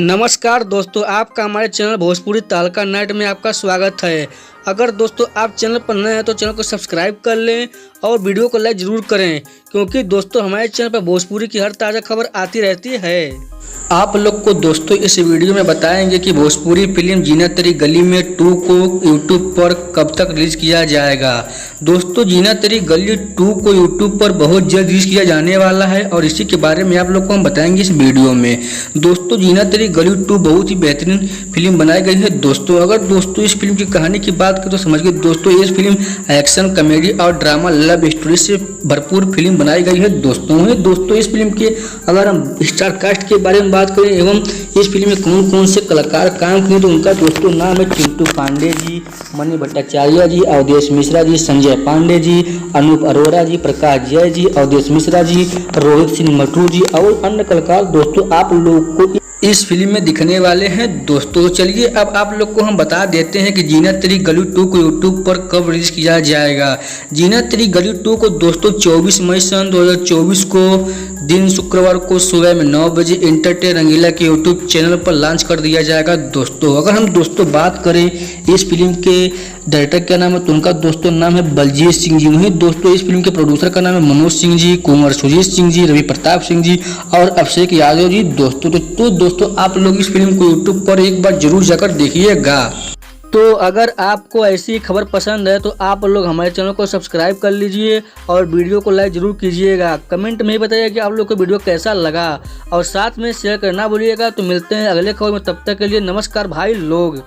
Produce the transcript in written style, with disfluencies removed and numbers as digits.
नमस्कार दोस्तों, आपका हमारे चैनल भोजपुरी तहलका नाइट में आपका स्वागत है। अगर दोस्तों आप चैनल पर नए हैं तो चैनल को सब्सक्राइब कर लें और वीडियो को लाइक ज़रूर करें, क्योंकि दोस्तों हमारे चैनल पर भोजपुरी की हर ताज़ा खबर आती रहती है। आप लोग को दोस्तों इस वीडियो में बताएंगे कि भोजपुरी फिल्म जीना तेरी गली में 2 को यूट्यूब पर कब तक रिलीज किया जाएगा। दोस्तों जीना तेरी गली 2 को यूट्यूब पर बहुत जल्द रिलीज किया जाने वाला है और इसी के बारे में आप लोग को हम बताएंगे इस वीडियो में। दोस्तों जीना तेरी गली 2 बहुत ही बेहतरीन फिल्म बनाई गई है। दोस्तों अगर दोस्तों इस फिल्म की कहानी की बात करें तो समझिए दोस्तों इस फिल्म एक्शन, कॉमेडी और ड्रामा लव स्टोरी से भरपूर फिल्म बनाई गई है। दोस्तों इस फिल्म के अगर हम स्टार कास्ट के बारे में बात करें एवं इस फिल्म में कौन कौन से कलाकार काम किए तो उनका दोस्तों नाम है चिंटू पांडे जी, मणि भट्टाचार्य जी, अवधेश मिश्रा जी, संजय पांडे जी, अनूप अरोड़ा जी, प्रकाश जय जी, अवधेश मिश्रा जी, रोहित सिंह मटरू जी और अन्य कलाकार दोस्तों आप लोग को इस फिल्म में दिखने वाले हैं। दोस्तों चलिए अब आप लोग को हम बता देते हैं कि जीना तेरी गली 2 को यूट्यूब पर कब रिलीज किया जाएगा। जीना तेरी गली 2 को दोस्तों 24 मई सन 2024 को दिन शुक्रवार को सुबह में 9 बजे इंटरटेन रंगीला के यूट्यूब चैनल पर लॉन्च कर दिया जाएगा। दोस्तों अगर हम दोस्तों बात करें इस फिल्म के डायरेक्टर का नाम है तो उनका दोस्तों नाम है बलजीत सिंह जी। वहीं दोस्तों इस फिल्म के प्रोड्यूसर का नाम है मनोज सिंह जी, कुंवर सुजीत सिंह जी, रवि प्रताप सिंह जी और अभिषेक यादव जी। दोस्तों आप लोग इस फिल्म को यूट्यूब पर एक बार जरूर जाकर देखिएगा। तो अगर आपको ऐसी खबर पसंद है तो आप लोग हमारे चैनल को सब्सक्राइब कर लीजिए और वीडियो को लाइक जरूर कीजिएगा। कमेंट में ही बताइए कि आप लोग को वीडियो कैसा लगा और साथ में शेयर करना भूलिएगा। तो मिलते हैं अगले खबर में, तब तक के लिए नमस्कार भाई लोग।